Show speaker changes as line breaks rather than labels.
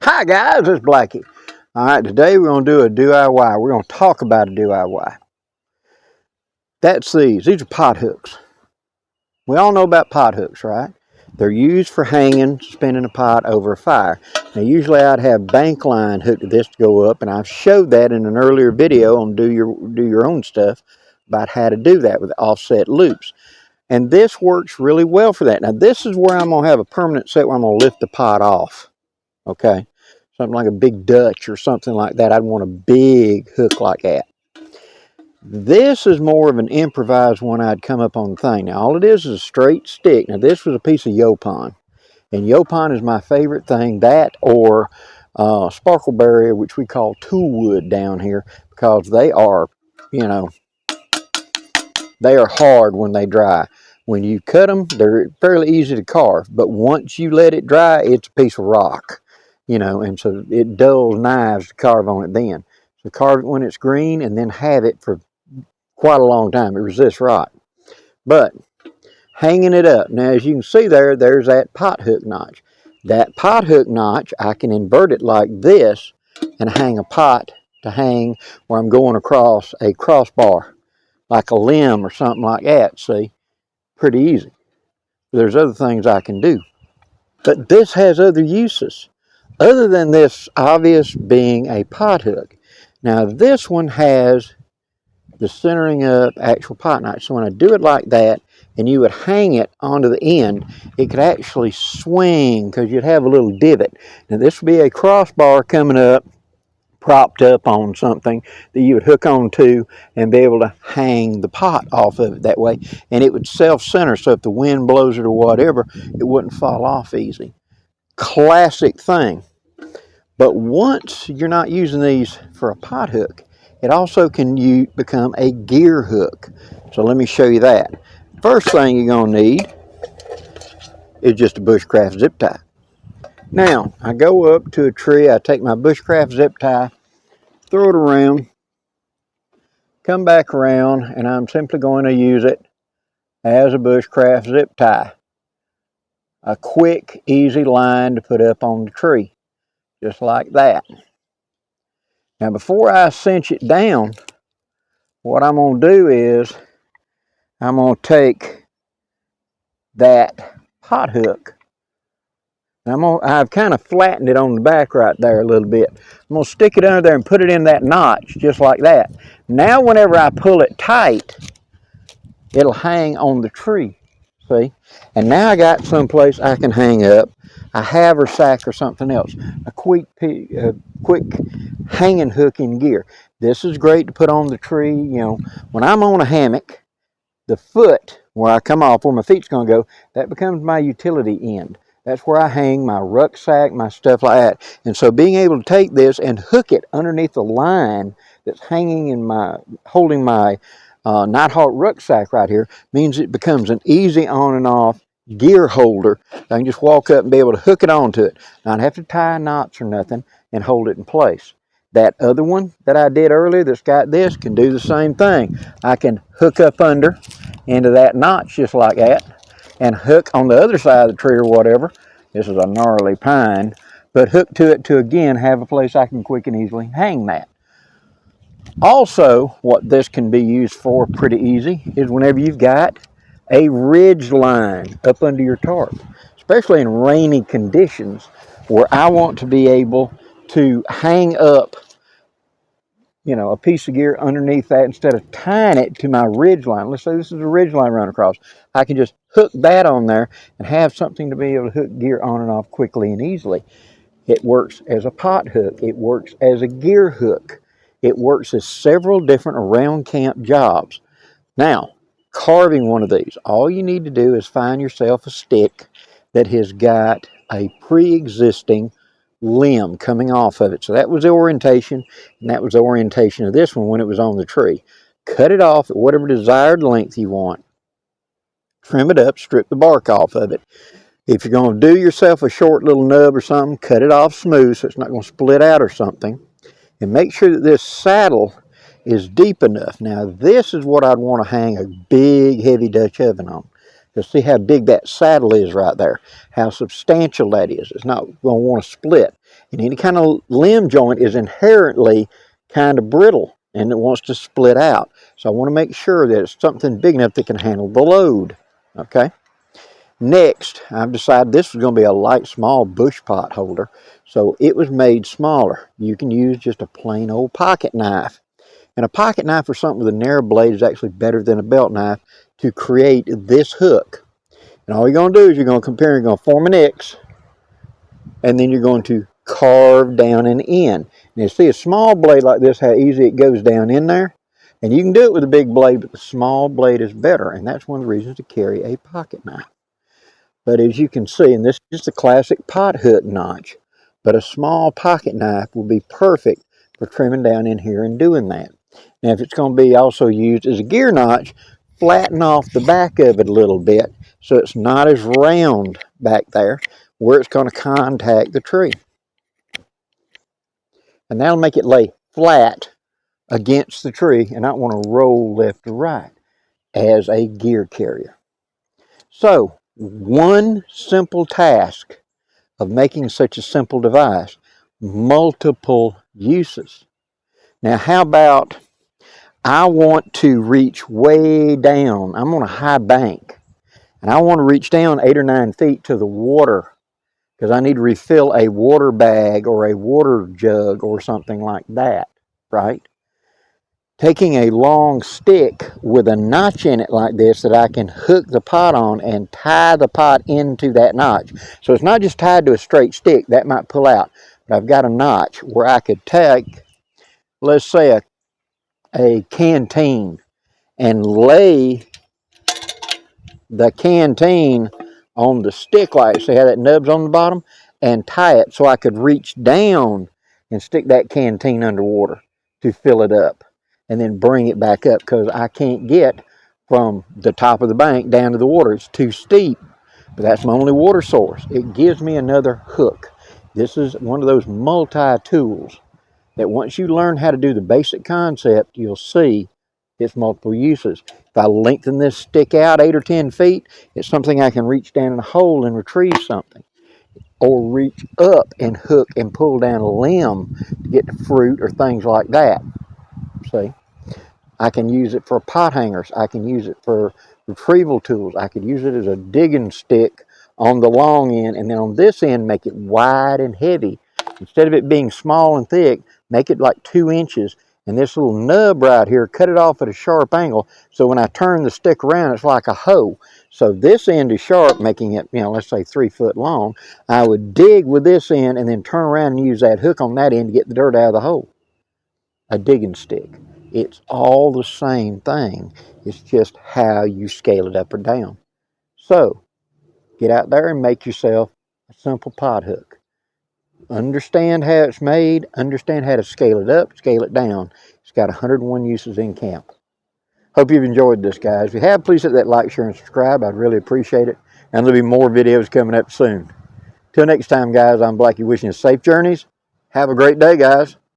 Hi guys, it's Blackie. Alright, today we're going to do a DIY. We're going to talk about a DIY. That's these are pot hooks. We all know about pot hooks, right? They're used for hanging, suspending a pot over a fire. Now usually I'd have bank line hooked to this to go up, and I've showed that in an earlier video on do your own stuff about how to do that with offset loops. And this works really well for that. Now this is where I'm going to have a permanent set where I'm going to lift the pot off. Okay? Something like a big Dutch or something like that. I'd want a big hook like that. This is more of an improvised one I'd come up on the thing. Now all it is a straight stick. Now this was a piece of Yopon. And Yopon is my favorite thing. That or sparkleberry, which we call tool wood down here, because they are, you know, they are hard when they dry. When you cut them, they're fairly easy to carve. But once you let it dry, it's a piece of rock. You know, and so it dulls knives to carve on it then. So carve it when it's green and then have it for quite a long time. It resists rot. But hanging it up. Now as you can see there's that pot hook notch. That pot hook notch, I can invert it like this and hang a pot to hang where I'm going across a crossbar, like a limb or something like that, see? Pretty easy. There's other things I can do. But this has other uses, other than this obvious being a pot hook. Now this one has the centering up actual pot notch. So when I do it like that, and you would hang it onto the end, it could actually swing because you'd have a little divot. Now this would be a crossbar coming up, propped up on something that you would hook onto and be able to hang the pot off of it that way. And it would self-center, so if the wind blows it or whatever, it wouldn't fall off easy. Classic thing. But once you're not using these for a pot hook, it also can become a gear hook. So let me show you that. First thing you're going to need is just a Bushcraft zip tie. Now, I go up to a tree, I take my Bushcraft zip tie, throw it around, come back around, and I'm simply going to use it as a Bushcraft zip tie. A quick, easy line to put up on the tree, just like that. Now before I cinch it down, what I'm going to do is I'm going to take that pot hook. I've kind of flattened it on the back right there a little bit. I'm going to stick it under there and put it in that notch just like that. Now whenever I pull it tight, it'll hang on the tree. See? And now I got someplace I can hang up a haversack or something else. A quick hanging hook in gear. This is great to put on the tree. You know, when I'm on a hammock, the foot where I come off, where my feet's going to go, that becomes my utility end. That's where I hang my rucksack, my stuff like that. And so being able to take this and hook it underneath the line that's hanging in holding my Nighthawk rucksack right here means it becomes an easy on and off gear holder. I can just walk up and be able to hook it onto it. Not have to tie knots or nothing and hold it in place. That other one that I did earlier that's got this can do the same thing. I can hook up under into that notch just like that and hook on the other side of the tree or whatever. This is a gnarly pine, but hook to it to again have a place I can quick and easily hang that. Also, what this can be used for pretty easy is whenever you've got a Ridgeline up under your tarp, especially in rainy conditions where I want to be able to hang up, you know, a piece of gear underneath that instead of tying it to my Ridgeline. Let's say this is a Ridgeline run across. I can just hook that on there and have something to be able to hook gear on and off quickly and easily. It works as a pot hook. It works as a gear hook. It works as several different around camp jobs. Now, carving one of these, all you need to do is find yourself a stick that has got a pre-existing limb coming off of it. So that was the orientation, and that was the orientation of this one when it was on the tree. Cut it off at whatever desired length you want. Trim it up, strip the bark off of it. If you're going to do yourself a short little nub or something, cut it off smooth so it's not going to split out or something. And make sure that this saddle is deep enough. Now this is what I'd want to hang a big heavy Dutch oven on. You'll see how big that saddle is right there, how substantial that is. It's not going to want to split. And any kind of limb joint is inherently kind of brittle and it wants to split out. So I want to make sure that it's something big enough that can handle the load. Okay. Next, I've decided this is going to be a light, small bush pot holder. So it was made smaller. You can use just a plain old pocket knife. And a pocket knife or something with a narrow blade is actually better than a belt knife to create this hook. And all you're going to do is you're going to compare, you're going to form an X, and then you're going to carve down an N. And you see a small blade like this, how easy it goes down in there. And you can do it with a big blade, but the small blade is better. And that's one of the reasons to carry a pocket knife. But as you can see, and this is just a classic pot hook notch, but a small pocket knife will be perfect for trimming down in here and doing that. Now, if it's going to be also used as a gear notch, flatten off the back of it a little bit so it's not as round back there where it's going to contact the tree. And that'll make it lay flat against the tree and not want to roll left or right as a gear carrier. So, one simple task of making such a simple device, multiple uses. Now, how about I want to reach way down. I'm on a high bank, and I want to reach down 8 or 9 feet to the water because I need to refill a water bag or a water jug or something like that, right? Taking a long stick with a notch in it like this that I can hook the pot on and tie the pot into that notch. So it's not just tied to a straight stick, that might pull out. But I've got a notch where I could take, let's say a canteen and lay the canteen on the stick like, see how that nub's on the bottom, and tie it so I could reach down and stick that canteen underwater to fill it up and then bring it back up because I can't get from the top of the bank down to the water. It's too steep, but that's my only water source. It gives me another hook. This is one of those multi-tools that once you learn how to do the basic concept, you'll see its multiple uses. If I lengthen this stick out 8 or 10 feet, it's something I can reach down in a hole and retrieve something. Or reach up and hook and pull down a limb to get the fruit or things like that. See? I can use it for pot hangers. I can use it for retrieval tools. I could use it as a digging stick on the long end, and then on this end make it wide and heavy. Instead of it being small and thick, make it like 2 inches. And this little nub right here, cut it off at a sharp angle, so when I turn the stick around, it's like a hoe. So this end is sharp, making it, let's say 3 foot long. I would dig with this end and then turn around and use that hook on that end to get the dirt out of the hole. A digging stick. It's all the same thing. It's just how you scale it up or down. So, get out there and make yourself a simple pot hook. Understand how it's made, understand how to scale it up, scale it down. It's got 101 uses in camp. Hope you've enjoyed this, guys. If you have, please hit that like, share, and subscribe. I'd really appreciate it. And there'll be more videos coming up soon. Till next time, guys, I'm Blackie wishing you safe journeys. Have a great day, guys.